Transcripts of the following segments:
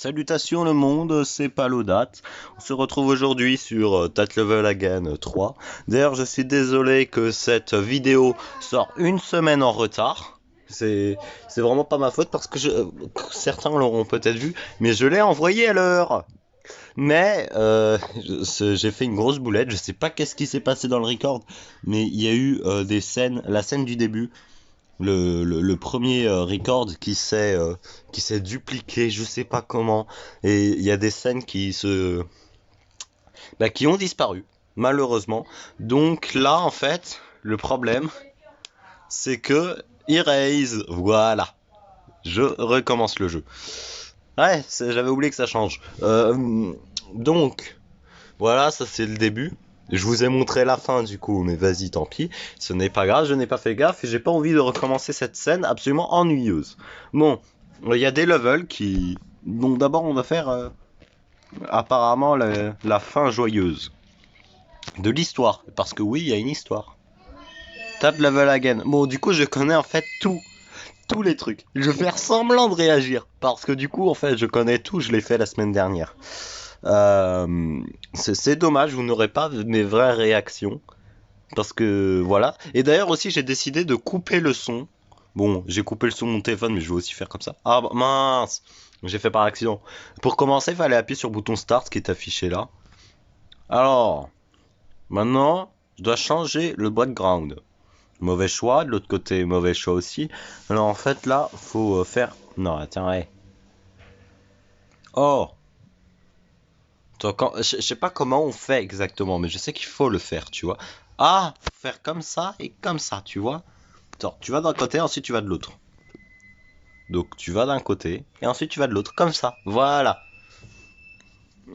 Salutations le monde, c'est Palodat. On se retrouve aujourd'hui sur That Level Again 3. D'ailleurs, je suis désolé que cette vidéo sort une semaine en retard. C'est vraiment pas ma faute parce que certains l'auront peut-être vu, mais je l'ai envoyé à l'heure. Mais j'ai fait une grosse boulette. Je sais pas qu'est-ce qui s'est passé dans le record, mais il y a eu des scènes, la scène du début. Le premier record qui s'est dupliqué, je sais pas comment, et il y a des scènes qui ont disparu, malheureusement. Donc là, en fait, le problème, c'est que Erase, voilà, je recommence le jeu. Ouais, j'avais oublié que ça change. Donc, voilà, ça c'est le début. Je vous ai montré la fin du coup, mais vas-y, tant pis. Ce n'est pas grave, je n'ai pas fait gaffe et j'ai pas envie de recommencer cette scène absolument ennuyeuse. Bon, il y a des levels qui... Donc d'abord on va faire apparemment la fin joyeuse de l'histoire. Parce que oui, il y a une histoire. Tap level again. Bon, du coup je connais en fait tous les trucs. Je vais faire semblant de réagir. Parce que du coup en fait je connais tout, je l'ai fait la semaine dernière. C'est dommage, vous n'aurez pas mes vraies réactions. Parce que voilà. Et d'ailleurs aussi j'ai décidé de couper le son. Bon, j'ai coupé le son de mon téléphone, mais je vais aussi faire comme ça. Ah bah, mince, j'ai fait par accident. Pour commencer, il fallait appuyer sur le bouton Start qui est affiché là. Alors, maintenant, je dois changer le background. Mauvais choix, de l'autre côté, mauvais choix aussi. Alors en fait là, faut faire... Non, attends, ouais. Oh, je sais pas comment on fait exactement, mais je sais qu'il faut le faire, tu vois. Ah, faut faire comme ça et comme ça, tu vois. Attends, tu vas d'un côté, ensuite tu vas de l'autre. Donc tu vas d'un côté et ensuite tu vas de l'autre, comme ça. Voilà.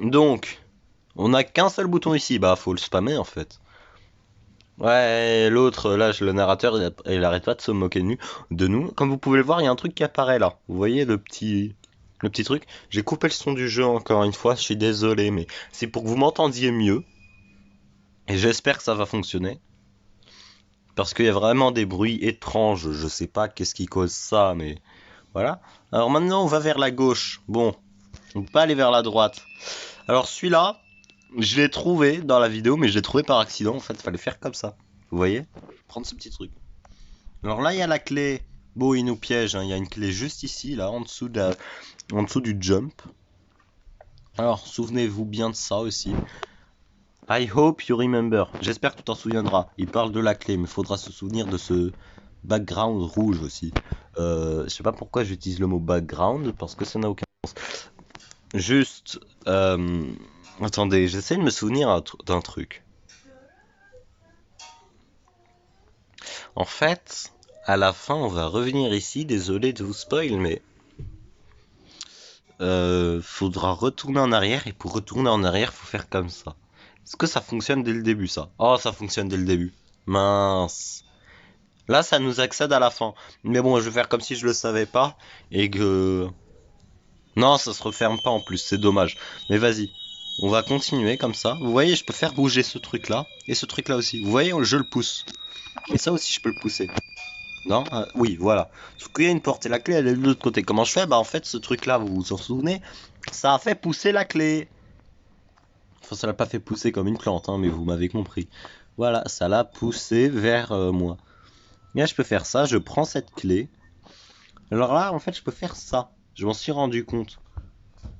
Donc, on n'a qu'un seul bouton ici, bah faut le spammer en fait. Ouais, l'autre, là, le narrateur, il arrête pas de se moquer de nous. Comme vous pouvez le voir, il y a un truc qui apparaît là. Vous voyez le petit truc? J'ai coupé le son du jeu encore une fois, je suis désolé, mais c'est pour que vous m'entendiez mieux. Et j'espère que ça va fonctionner. Parce qu'il y a vraiment des bruits étranges, je sais pas qu'est-ce qui cause ça, mais voilà. Alors maintenant, on va vers la gauche. Bon, on peut pas aller vers la droite. Alors celui-là, je l'ai trouvé dans la vidéo, mais je l'ai trouvé par accident. En fait, il fallait faire comme ça. Vous voyez? Prendre ce petit truc. Alors là, il y a la clé. Bon, il nous piège, hein. Il y a une clé juste ici, là, en dessous du jump. Alors, souvenez-vous bien de ça aussi. I hope you remember. J'espère que tu t'en souviendras. Il parle de la clé, mais il faudra se souvenir de ce background rouge aussi. Je sais pas pourquoi j'utilise le mot background, parce que ça n'a aucun sens. Juste, attendez, j'essaie de me souvenir d'un truc. En fait, à la fin, on va revenir ici. Désolé de vous spoil, mais faudra retourner en arrière. Et pour retourner en arrière, faut faire comme ça. Est-ce que ça fonctionne dès le début, ça? Oh, ça fonctionne dès le début. Mince. Là, ça nous accède à la fin. Mais bon, je vais faire comme si je le savais pas. Et que... Non, ça se referme pas en plus, c'est dommage. Mais vas-y, on va continuer comme ça. Vous voyez, je peux faire bouger ce truc-là. Et ce truc-là aussi. Vous voyez, je le pousse. Et ça aussi, je peux le pousser. Non? Oui, voilà. Sauf qu'il y a une porte et la clé, elle est de l'autre côté. Comment je fais? Bah en fait, ce truc-là, vous vous en souvenez? Ça a fait pousser la clé. Enfin, ça l'a pas fait pousser comme une plante, hein, mais vous m'avez compris. Voilà, ça l'a poussé vers moi. Et là, je peux faire ça, je prends cette clé. Alors là, en fait, je peux faire ça. Je m'en suis rendu compte.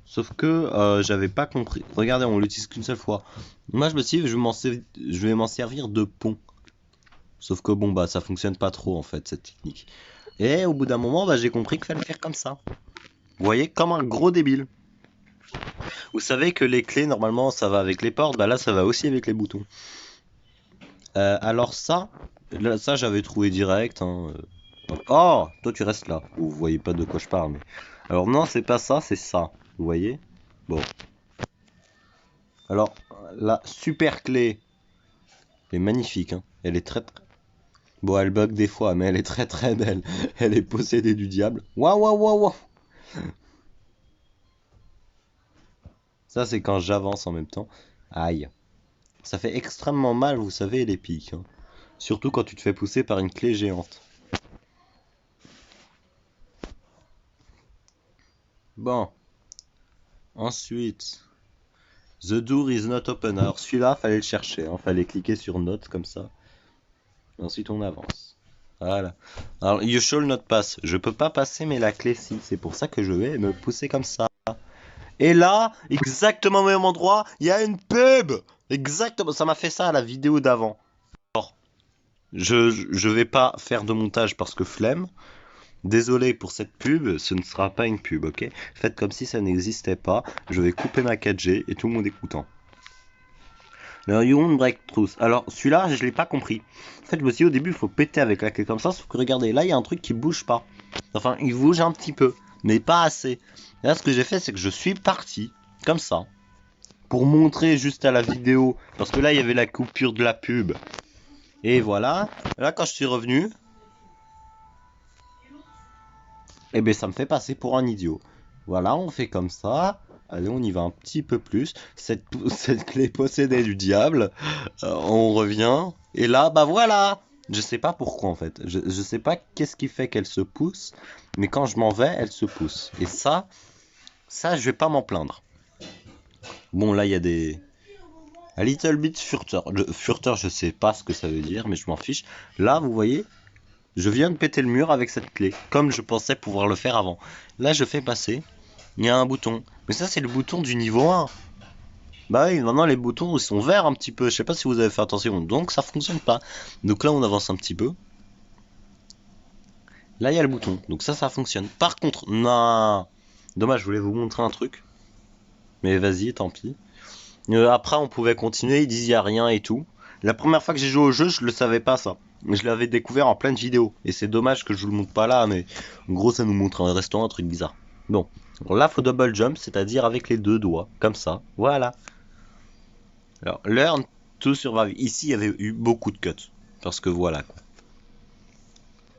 Sauf que j'avais pas compris. Regardez, on l'utilise qu'une seule fois. Moi, je me suis dit, je vais m'en servir de pont. Sauf que bon, bah, ça fonctionne pas trop, en fait, cette technique. Et au bout d'un moment, bah, j'ai compris qu'il fallait faire comme ça. Vous voyez, comme un gros débile. Vous savez que les clés, normalement, ça va avec les portes. Bah là, ça va aussi avec les boutons. Alors ça, ça j'avais trouvé direct. Hein. Oh, toi tu restes là. Vous voyez pas de quoi je parle. Mais... Alors non, c'est pas ça, c'est ça. Vous voyez? Bon. Alors, la super clé. Elle est magnifique. Hein. Elle est très... Bon, elle bug des fois, mais elle est très très belle. Elle est possédée du diable. Waouh, waouh, waouh, waouh. Ça, c'est quand j'avance en même temps. Aïe. Ça fait extrêmement mal, vous savez, les pics. Hein. Surtout quand tu te fais pousser par une clé géante. Bon. Ensuite, the door is not open. Alors celui-là, fallait le chercher, hein. Fallait cliquer sur note comme ça. Ensuite, on avance. Voilà. Alors, you shall not pass. Je peux pas passer, mais la clé si. C'est pour ça que je vais me pousser comme ça. Et là, exactement au même endroit, il y a une pub. Exactement. Ça m'a fait ça à la vidéo d'avant. Alors, je vais pas faire de montage parce que flemme. Désolé pour cette pub, ce ne sera pas une pub, ok? Faites comme si ça n'existait pas. Je vais couper ma 4G et tout le monde est content. Alors, you won't break truth. Alors, celui-là, je l'ai pas compris. En fait, je me suis dit au début, il faut péter avec la clé comme ça. Sauf que regardez, là, il y a un truc qui bouge pas. Enfin, il bouge un petit peu, mais pas assez. Là, ce que j'ai fait, c'est que je suis parti, comme ça, pour montrer juste à la vidéo. Parce que là, il y avait la coupure de la pub. Et voilà. Là, quand je suis revenu, eh ben, ça me fait passer pour un idiot. Voilà, on fait comme ça. Allez, on y va un petit peu plus. Cette clé possédée du diable. On revient. Et là, bah voilà. Je sais pas pourquoi en fait. Je sais pas qu'est-ce qui fait qu'elle se pousse. Mais quand je m'en vais, elle se pousse. Et ça, je vais pas m'en plaindre. Bon, là, il y a des... A little bit furter. Furter, je sais pas ce que ça veut dire, mais je m'en fiche. Là, vous voyez, je viens de péter le mur avec cette clé. Comme je pensais pouvoir le faire avant. Là, je fais passer. Il y a un bouton. Mais ça, c'est le bouton du niveau 1. Bah oui, maintenant les boutons ils sont verts un petit peu. Je sais pas si vous avez fait attention. Donc ça fonctionne pas. Donc là, on avance un petit peu. Là, il y a le bouton. Donc ça fonctionne. Par contre, non. Dommage, je voulais vous montrer un truc. Mais vas-y, tant pis. Après, on pouvait continuer. Ils disent il y a rien et tout. La première fois que j'ai joué au jeu, je le savais pas ça. Je l'avais découvert en pleine vidéo. Et c'est dommage que je vous le montre pas là. Mais en gros, ça nous montre un restaurant, un truc bizarre. Bon. Alors là, faut double jump, c'est-à-dire avec les deux doigts. Comme ça. Voilà. Alors, learn to survive. Ici, il y avait eu beaucoup de cuts. Parce que voilà, quoi.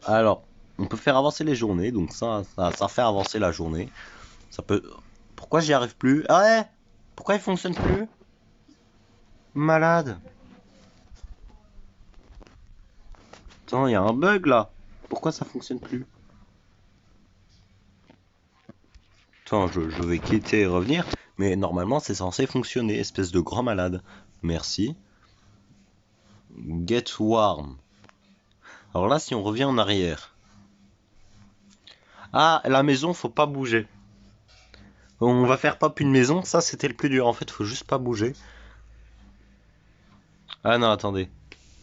Alors, on peut faire avancer les journées. Donc ça fait avancer la journée. Ça peut... Pourquoi j'y arrive plus? Ah ouais. Pourquoi il fonctionne plus? Malade. Attends, il y a un bug là. Pourquoi ça fonctionne plus? Attends, je vais quitter et revenir. Mais normalement, c'est censé fonctionner. Espèce de grand malade. Merci. Get warm. Alors là, si on revient en arrière. Ah, la maison, faut pas bouger. On va faire pop une maison, ça c'était le plus dur. En fait, faut juste pas bouger. Ah non, attendez.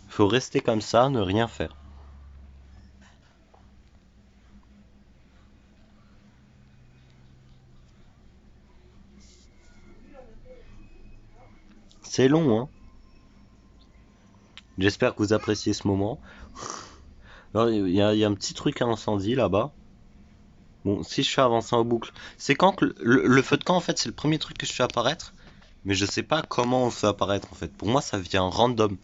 Faut rester comme ça, ne rien faire. C'est long, hein. J'espère que vous appréciez ce moment. Alors, il y a un petit truc à incendie là-bas. Bon, si je fais avancer en boucle. C'est quand que le feu de camp, en fait, c'est le premier truc que je fais apparaître. Mais je sais pas comment on le fait apparaître, en fait. Pour moi, ça vient random.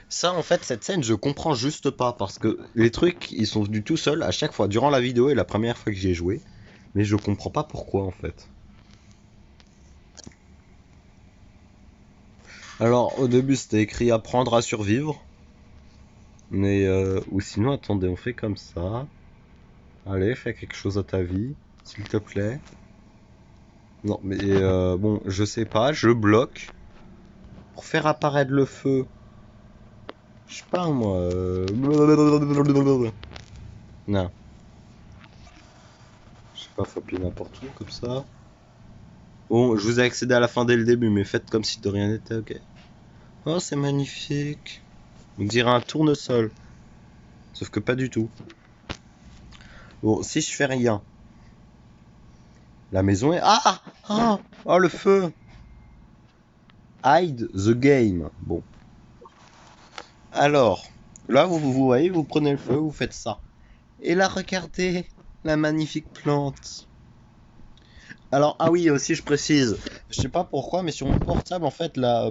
Ça, en fait, cette scène, je comprends juste pas. Parce que les trucs, ils sont venus tout seuls à chaque fois, durant la vidéo et la première fois que j'y ai joué. Mais je comprends pas pourquoi, en fait. Alors, au début, c'était écrit apprendre à survivre. Mais, ou sinon, attendez, on fait comme ça. Allez, fais quelque chose à ta vie, s'il te plaît. Non, mais bon, je sais pas, je bloque. Pour faire apparaître le feu. Je sais pas, moi. Non. Je sais pas, faut appuyer n'importe où, comme ça. Bon, je vous ai accédé à la fin dès le début, mais faites comme si de rien n'était, ok. Oh, c'est magnifique. On dirait un tournesol. Sauf que pas du tout. Bon, si je fais rien. La maison est... Ah! Ah! Oh, le feu! Hide the game. Bon. Alors, là, vous voyez, vous prenez le feu, vous faites ça. Et là, regardez la magnifique plante. Alors, ah oui, aussi, je précise. Je sais pas pourquoi, mais sur mon portable, en fait, là,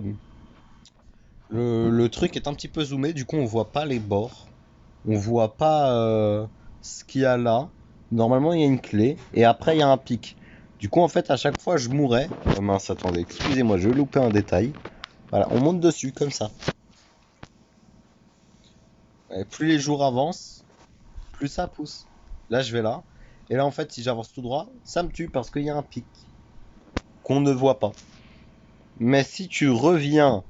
le truc est un petit peu zoomé. Du coup, on voit pas les bords. On voit pas ce qu'il y a là. Normalement, il y a une clé. Et après, il y a un pic. Du coup, en fait, à chaque fois, je mourrais. Oh mince, attendez, excusez-moi, je loupais un détail. Voilà, on monte dessus, comme ça. Et plus les jours avancent, plus ça pousse. Là, je vais là. Et là, en fait, si j'avance tout droit, ça me tue parce qu'il y a un pic. qu'on ne voit pas. Mais si tu reviens,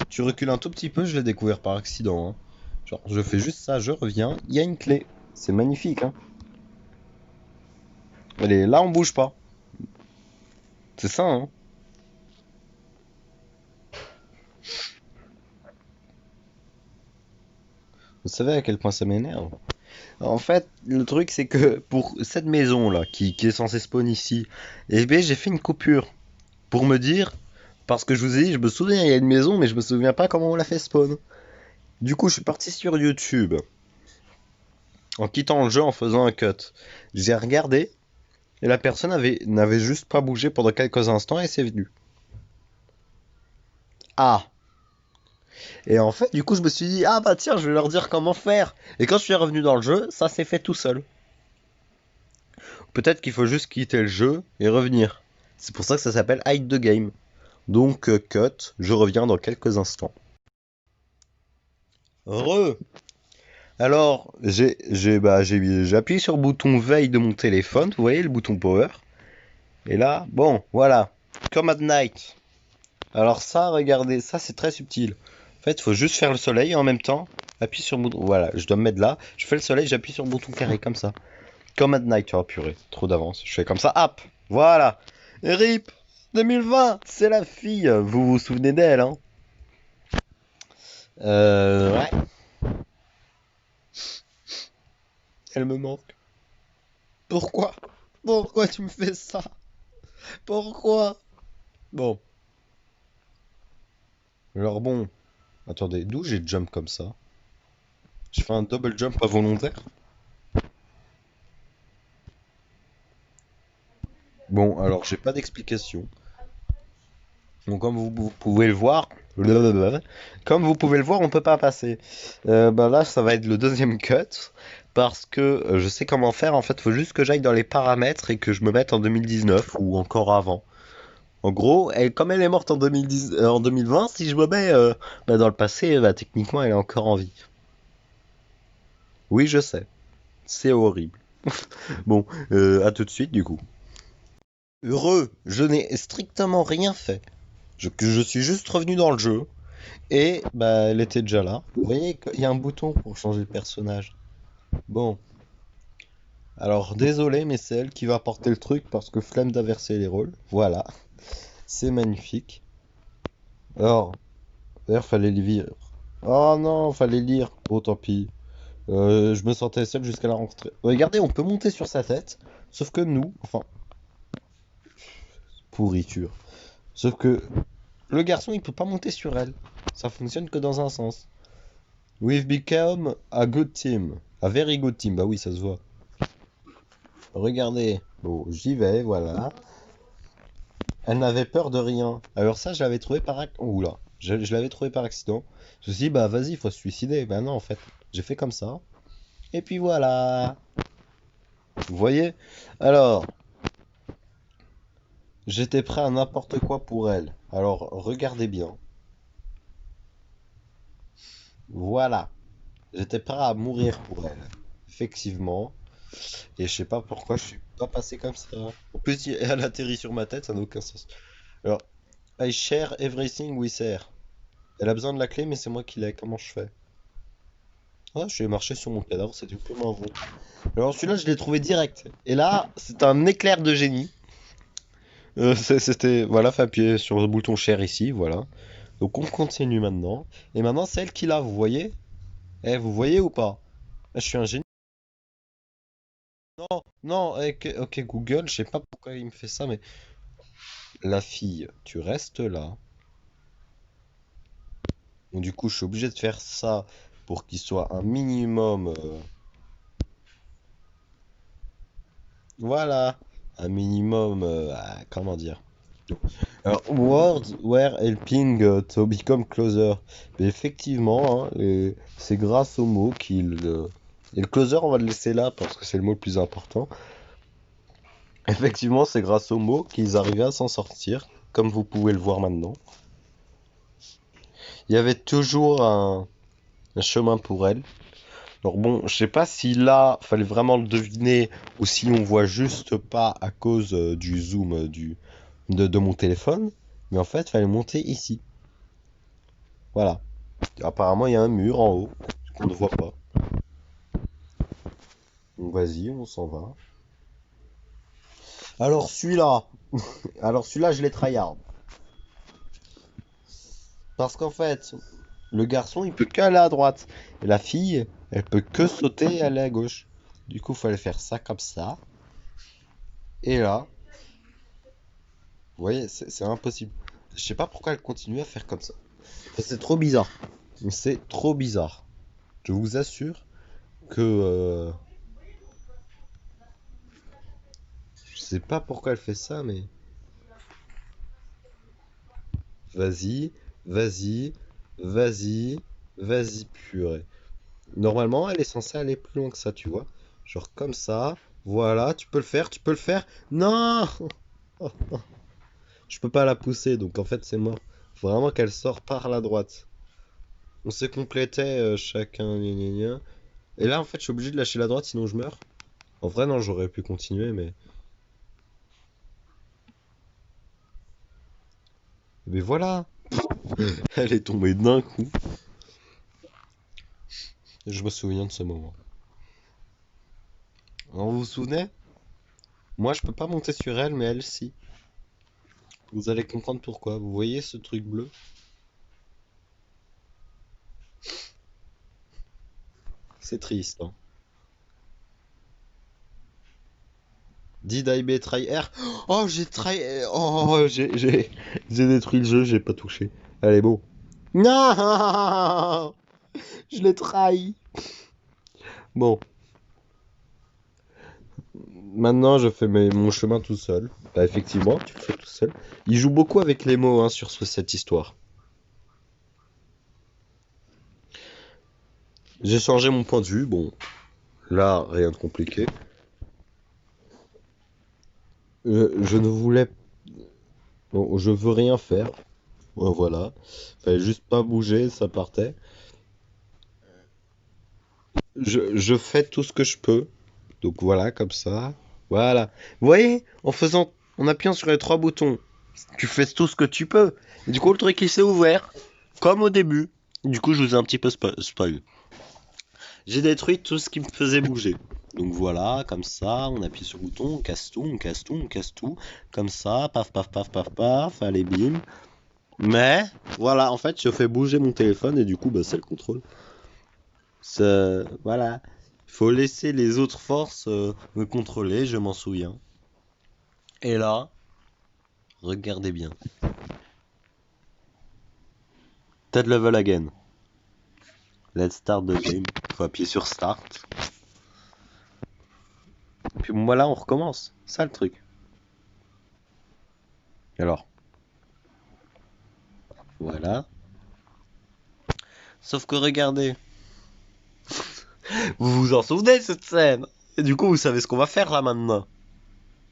tu recules un tout petit peu, je l'ai découvert par accident, hein. Genre, je fais juste ça, je reviens, il y a une clé. C'est magnifique, hein. Allez, là, on bouge pas. C'est ça, hein. Vous savez à quel point ça m'énerve? En fait, le truc, c'est que pour cette maison-là, qui est censée spawn ici, eh bien, j'ai fait une coupure pour me dire, parce que je vous ai dit, je me souviens, il y a une maison, mais je me souviens pas comment on l'a fait spawn. Du coup, je suis parti sur YouTube, en quittant le jeu, en faisant un cut. J'ai regardé, et la personne n'avait juste pas bougé pendant quelques instants, et c'est venu. Ah! Et en fait, du coup, je me suis dit, ah bah tiens, je vais leur dire comment faire. Et quand je suis revenu dans le jeu, ça s'est fait tout seul. Peut-être qu'il faut juste quitter le jeu et revenir. C'est pour ça que ça s'appelle Hide the Game. Donc, cut, je reviens dans quelques instants. Re! Alors, j'ai appuyé sur le bouton veille de mon téléphone, vous voyez le bouton power. Et là, bon, voilà. Comme at night. Alors ça, regardez, ça c'est très subtil. En fait, il faut juste faire le soleil et en même temps, appuyer sur le bouton. Voilà, je dois me mettre là. Je fais le soleil, j'appuie sur le bouton carré comme ça. Comme at night, oh purée, trop d'avance. Je fais comme ça, hop, voilà. Et RIP 2020, c'est la fille. Vous vous souvenez d'elle, hein? Ouais. Elle me manque. Pourquoi? Pourquoi tu me fais ça? Pourquoi? Bon. Alors bon, attendez, d'où j'ai jump comme ça? J'ai fait un double jump involontaire? Bon, alors j'ai pas d'explication. Donc comme vous pouvez le voir, comme vous pouvez le voir, on peut pas passer. Bah là, ça va être le deuxième cut parce que je sais comment faire. En fait, faut juste que j'aille dans les paramètres et que je me mette en 2019 ou encore avant. En gros, comme elle est morte en 2010, en 2020, si je me mets dans le passé, bah, techniquement, elle est encore en vie. Oui, je sais, c'est horrible. Bon, à tout de suite du coup. Heureux, je n'ai strictement rien fait. Je suis juste revenu dans le jeu. Et bah elle était déjà là. Vous voyez qu'il y a un bouton pour changer de personnage. Bon, alors désolé mais c'est elle qui va porter le truc parce que flemme d'inverser les rôles. Voilà, c'est magnifique. Alors, d'ailleurs fallait les lire. Oh non, fallait lire. Oh tant pis. Je me sentais seul jusqu'à la rentrée. Regardez, on peut monter sur sa tête. Sauf que nous, enfin, pourriture. Sauf que le garçon il peut pas monter sur elle. Ça fonctionne que dans un sens. We've become a good team. A very good team. Bah oui, ça se voit. Regardez. Bon, j'y vais, voilà. Elle n'avait peur de rien. Alors ça, je l'avais trouvé par accident. Oula. Je l'avais trouvé par accident. Je me suis dit, bah vas-y, il faut se suicider. Bah non, en fait. J'ai fait comme ça. Et puis voilà. Vous voyez? Alors, j'étais prêt à n'importe quoi pour elle. Alors, regardez bien. Voilà. J'étais prêt à mourir pour elle. Effectivement. Et je sais pas pourquoi je suis pas passé comme ça. En plus, elle atterrit sur ma tête, ça n'a aucun sens. Alors, I share everything with her. Elle a besoin de la clé, mais c'est moi qui l'ai. Comment je fais? Ah, je vais marcher sur mon cadavre, c'est du purement vrai. Alors celui-là, je l'ai trouvé direct. Et là, c'est un éclair de génie. C'était, voilà, faut appuyer sur le bouton share ici, voilà. Donc on continue maintenant. Et maintenant, c'est elle qui l'a, vous voyez? Eh, vous voyez ou pas? Ah, je suis un génie. Non, non, ok, Google, je sais pas pourquoi il me fait ça, mais la fille, tu restes là. Donc du coup, je suis obligé de faire ça pour qu'il soit un minimum... voilà, un minimum... comment dire? Alors, words were helping to become closer. Mais effectivement, hein, c'est grâce au mot qu'il... Et le closer, on va le laisser là parce que c'est le mot le plus important. Effectivement, c'est grâce au mot qu'ils arrivaient à s'en sortir, comme vous pouvez le voir maintenant. Il y avait toujours un chemin pour elle. Alors bon, je sais pas si là, fallait vraiment le deviner ou si on voit juste pas à cause du zoom de mon téléphone. Mais en fait, fallait monter ici. Voilà. Apparemment, il y a un mur en haut qu'on ne voit pas. Donc vas-y, on s'en va. Alors celui-là, alors celui-là, je l'ai tryhard. Parce qu'en fait, le garçon, il peut qu'aller à droite. Et la fille, elle peut que sauter et aller à gauche. Du coup, il fallait faire ça comme ça. Et là, vous voyez, c'est impossible. Je sais pas pourquoi elle continue à faire comme ça. C'est trop bizarre. C'est trop bizarre. Je vous assure que je sais pas pourquoi elle fait ça, mais vas-y, vas-y, vas-y, vas-y, purée. Normalement, elle est censée aller plus loin que ça, tu vois. Genre comme ça. Voilà, tu peux le faire, tu peux le faire. Non! Je peux pas la pousser, donc en fait, c'est mort. Faut vraiment qu'elle sorte par la droite. On se complétait chacun, gna gna gna. Et là, en fait, je suis obligé de lâcher la droite, sinon je meurs. En vrai, non, j'aurais pu continuer, mais... Mais voilà! Elle est tombée d'un coup. Je me souviens de ce moment. Alors, vous vous souvenez? Moi, je peux pas monter sur elle, mais elle, si. Vous allez comprendre pourquoi. Vous voyez ce truc bleu? C'est triste, hein. Did I be try R? Oh, j'ai try... Oh, j'ai détruit le jeu, j'ai pas touché. Allez, bon. Non! Je l'ai trahi. Bon, maintenant je fais mon chemin tout seul. Bah, effectivement, tu le fais tout seul. Il joue beaucoup avec les mots hein, sur cette histoire. J'ai changé mon point de vue. Bon, là, rien de compliqué. Je ne voulais... Bon, je veux rien faire. Ouais, voilà. Fallait juste pas bouger, ça partait. Je fais tout ce que je peux. Donc voilà, comme ça. Voilà. Vous voyez, en appuyant sur les trois boutons, tu fais tout ce que tu peux. Et du coup, le truc il s'est ouvert, comme au début. Du coup, je vous ai un petit peu spoil. J'ai détruit tout ce qui me faisait bouger. Donc voilà, comme ça, on appuie sur le bouton, on casse tout, on casse tout, on casse tout. Comme ça, paf, paf, paf, paf, paf, allez, bim. Mais, voilà, en fait, je fais bouger mon téléphone et du coup, bah, c'est le contrôle. Voilà. Il faut laisser les autres forces me contrôler, je m'en souviens. Et là, regardez bien. Dead level again. Let's start the game. Faut appuyer sur start. Puis voilà, on recommence. Ça le truc. Alors, voilà. Sauf que regardez. Vous vous en souvenez de cette scène? Et du coup, vous savez ce qu'on va faire là maintenant.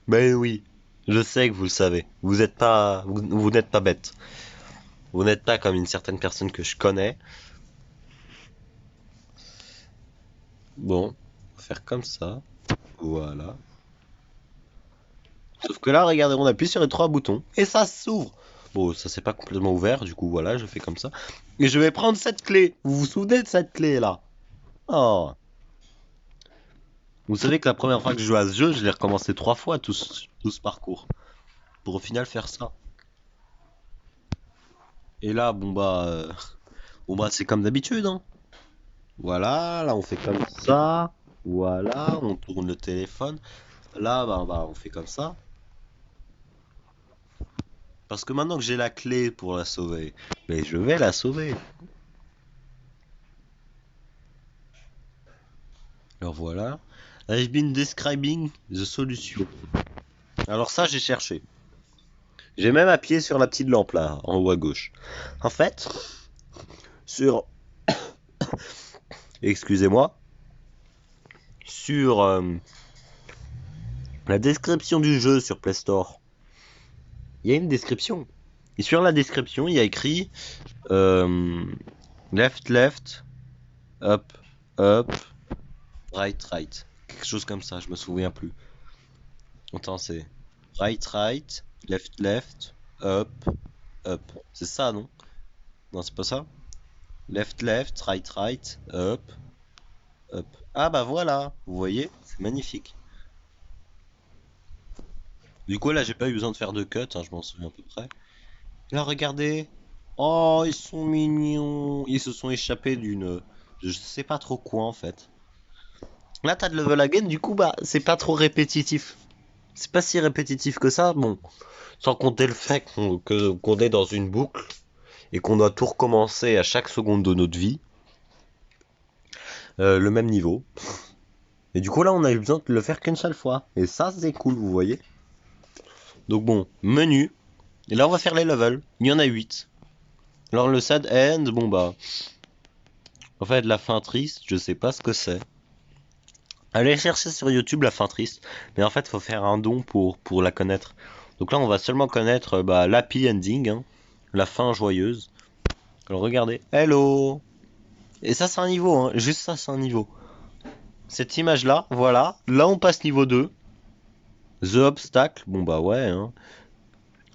Ben oui. Je sais que vous le savez. Vous n'êtes pas bête. Vous n'êtes pas comme une certaine personne que je connais. Bon, on va faire comme ça. Voilà. Sauf que là, regardez, on appuie sur les trois boutons et ça s'ouvre. Bon, ça s'est pas complètement ouvert, du coup voilà, je fais comme ça. Et je vais prendre cette clé. Vous vous souvenez de cette clé là? Oh. Vous savez que la première fois que je jouais à ce jeu, je l'ai recommencé 3 fois tout ce parcours. Pour au final faire ça. Et là, bon bah c'est comme d'habitude, hein. Voilà, là on fait comme ça. Voilà, on tourne le téléphone. Là, bah on fait comme ça. Parce que maintenant que j'ai la clé pour la sauver, mais je vais la sauver. Alors voilà. I've been describing the solution. Alors ça, j'ai cherché. J'ai même appuyé sur la petite lampe là, en haut à gauche. En fait, sur... Excusez-moi. Sur la description du jeu sur Play Store, il y a une description. Et sur la description, il y a écrit left, left, up, up, Right, right. Quelque chose comme ça, je me souviens plus. Attends, c'est right, right, left, left, up, up. C'est ça, non? Non, c'est pas ça? Left, left, right, right, up, up. Ah bah voilà, vous voyez, c'est magnifique. Du coup, là, j'ai pas eu besoin de faire de cut, hein, je m'en souviens à peu près. Là, regardez. Oh, ils sont mignons. Ils se sont échappés d'une... Je sais pas trop quoi, en fait. Là, t'as de level again, du coup, bah, c'est pas trop répétitif. C'est pas si répétitif que ça, bon. Sans compter le fait qu'on est dans une boucle et qu'on doit tout recommencer à chaque seconde de notre vie. Le même niveau. Et du coup, là, on a eu besoin de le faire qu'une seule fois. Et ça, c'est cool, vous voyez. Donc bon, menu. Et là, on va faire les levels. Il y en a 8. Alors, le sad end, bon bah... En fait, la fin triste, je sais pas ce que c'est. Allez chercher sur YouTube la fin triste. Mais en fait, faut faire un don pour la connaître. Donc là, on va seulement connaître bah, l'happy ending, hein, la fin joyeuse. Alors regardez. Hello. Et ça, c'est un niveau, hein. Juste ça, c'est un niveau. Cette image-là, voilà. Là, on passe niveau 2. The Obstacle, bon bah ouais, hein.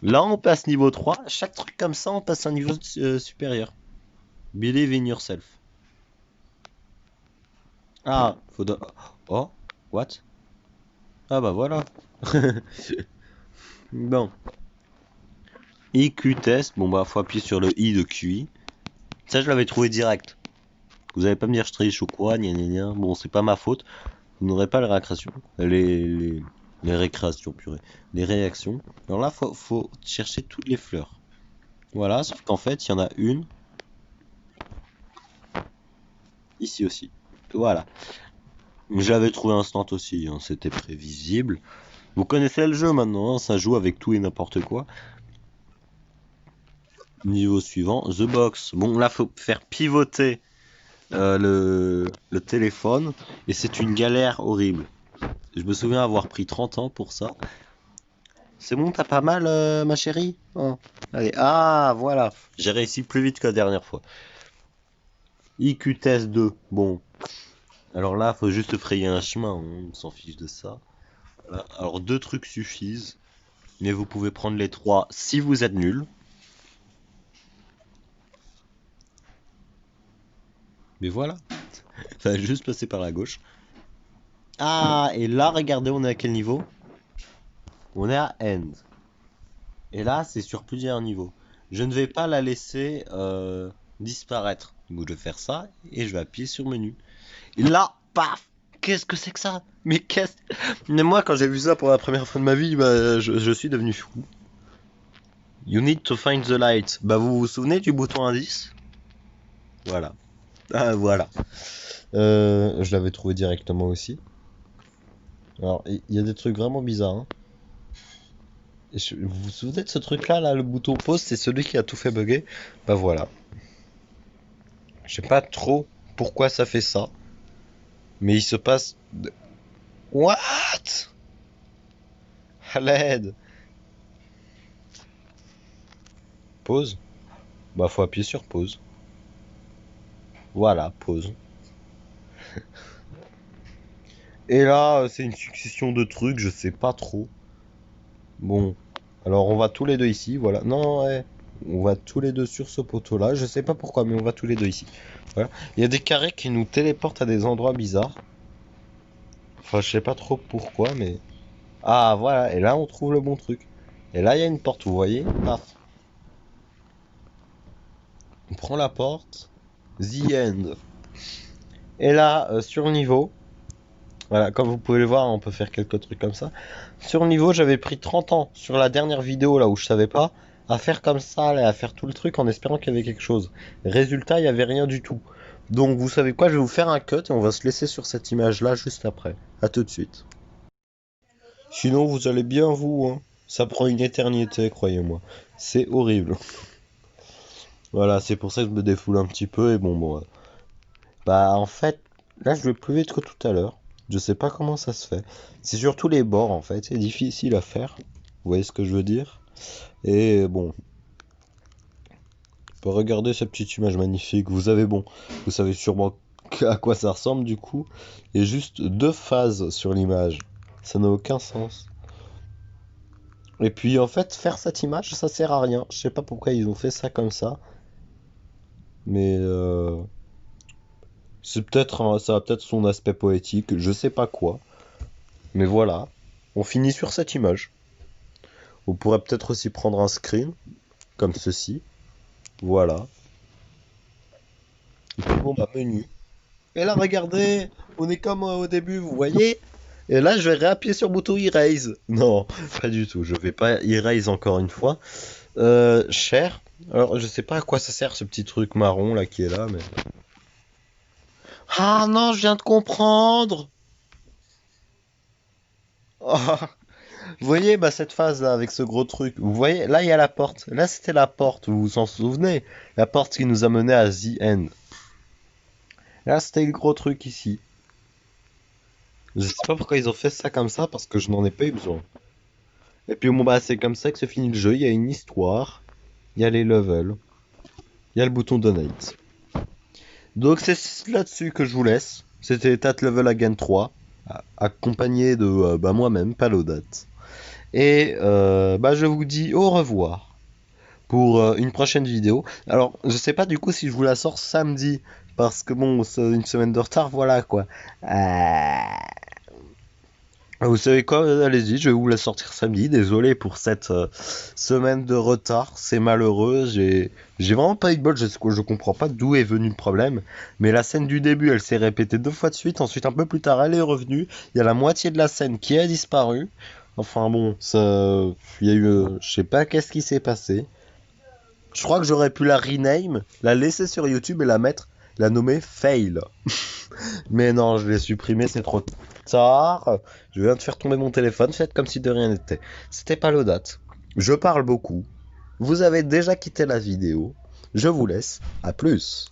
Là, on passe niveau 3. Chaque truc comme ça, on passe un niveau supérieur. Believe in yourself. Ah, Oh, what? Ah bah voilà. Bon. IQ test, bon bah faut appuyer sur le I de QI. Ça, je l'avais trouvé direct. Vous allez pas me dire je triche ou quoi, gna gna gna. Bon, c'est pas ma faute. Vous n'aurez pas les réactions. Les récréations, purée. Les réactions. Alors là, faut chercher toutes les fleurs. Voilà, sauf qu'en fait, il y en a une. Ici aussi. Voilà. Je l'avais trouvé instant aussi, hein, c'était prévisible. Vous connaissez le jeu maintenant, hein, ça joue avec tout et n'importe quoi. Niveau suivant, The Box. Bon, là, faut faire pivoter le téléphone. Et c'est une galère horrible. Je me souviens avoir pris 30 ans pour ça. C'est bon, t'as pas mal, ma chérie? Oh. Allez, ah, voilà. J'ai réussi plus vite que la dernière fois. IQ test 2. Bon. Alors là, faut juste frayer un chemin. On s'en fiche de ça. Voilà. Alors, deux trucs suffisent. Mais vous pouvez prendre les trois si vous êtes nul. Mais voilà. Ça va juste passer par la gauche. Ah, et là, regardez, on est à quel niveau? On est à End. Et là, c'est sur plusieurs niveaux. Je ne vais pas la laisser disparaître. Donc, je vais faire ça et je vais appuyer sur menu. Et là, paf! Qu'est-ce que c'est que ça? Mais qu'est-ce... Mais moi, quand j'ai vu ça pour la première fois de ma vie, bah, je suis devenu fou. You need to find the light. Bah, vous vous souvenez du bouton indice? Voilà. Ah, voilà. Je l'avais trouvé directement aussi. Alors, il y a des trucs vraiment bizarres, hein. Vous vous souvenez de ce truc-là, là, le bouton pause, c'est celui qui a tout fait bugger? Bah voilà. Je sais pas trop pourquoi ça fait ça, mais il se passe... What? À l'aide. Pause? Bah faut appuyer sur pause. Voilà, pause. Et là, c'est une succession de trucs, je sais pas trop. Bon, alors on va tous les deux ici, voilà. Non, ouais. On va tous les deux sur ce poteau-là. Je sais pas pourquoi, mais on va tous les deux ici. Voilà. Il y a des carrés qui nous téléportent à des endroits bizarres. Enfin, je sais pas trop pourquoi, mais... Ah, voilà. Et là, on trouve le bon truc. Et là, il y a une porte, vous voyez? Paf. On prend la porte. The End. Et là, sur le niveau... Voilà, comme vous pouvez le voir, on peut faire quelques trucs comme ça. Sur le niveau, j'avais pris 30 ans sur la dernière vidéo, là où je savais pas, à faire comme ça, là, à faire tout le truc en espérant qu'il y avait quelque chose. Résultat, il n'y avait rien du tout. Donc, vous savez quoi, je vais vous faire un cut et on va se laisser sur cette image-là juste après. À tout de suite. Sinon, vous allez bien, vous, hein. Ça prend une éternité, croyez-moi. C'est horrible. Voilà, c'est pour ça que je me défoule un petit peu et bon. Bah, en fait, là, je vais plus vite que tout à l'heure. Je sais pas comment ça se fait. C'est surtout les bords, en fait. C'est difficile à faire. Vous voyez ce que je veux dire? Et bon, regardez cette petite image magnifique. Vous savez sûrement à quoi ça ressemble du coup. Et juste deux phases sur l'image. Ça n'a aucun sens. Et puis en fait, faire cette image, ça sert à rien. Je sais pas pourquoi ils ont fait ça comme ça. Mais ça a peut-être son aspect poétique, je sais pas quoi. Mais voilà, on finit sur cette image. On pourrait peut-être aussi prendre un screen, comme ceci. Voilà. Et puis bon, bah menu. Et là, regardez, on est comme au début, vous voyez? Et là, je vais réappuyer sur le bouton Erase. Non, pas du tout. Je vais pas Erase encore une fois. Cher. Alors, je sais pas à quoi ça sert ce petit truc marron là qui est là, mais. Ah non, je viens de comprendre. Oh, vous voyez, bah cette phase là avec ce gros truc. Vous voyez, là il y a la porte. Là c'était la porte. Vous vous en souvenez? La porte qui nous a mené à The End. Là c'était le gros truc ici. Je sais pas pourquoi ils ont fait ça comme ça parce que je n'en ai pas eu besoin. Et puis bon bah c'est comme ça que se finit le jeu. Il y a une histoire. Il y a les levels. Il y a le bouton donate. Donc c'est là-dessus que je vous laisse. C'était Tat Level Again 3, accompagné de bah, moi-même, Palodat. Et bah, je vous dis au revoir pour une prochaine vidéo. Alors, je sais pas du coup si je vous la sors samedi, parce que bon, c'est une semaine de retard, voilà quoi. Vous savez quoi, allez-y, je vais vous la sortir samedi. Désolé pour cette semaine de retard, c'est malheureux. J'ai vraiment pas eu de bol, je comprends pas d'où est venu le problème. Mais la scène du début, elle s'est répétée deux fois de suite. Ensuite, un peu plus tard, elle est revenue. Il y a la moitié de la scène qui a disparu. Enfin bon, ça, il y a eu, je sais pas qu'est-ce qui s'est passé. Je crois que j'aurais pu la rename, la laisser sur YouTube et la nommer Fail. Mais non, je l'ai supprimé, c'est trop tard. Je viens de faire tomber mon téléphone, faites comme si de rien n'était. C'était pas l'odate. Je parle beaucoup. Vous avez déjà quitté la vidéo. Je vous laisse. À plus.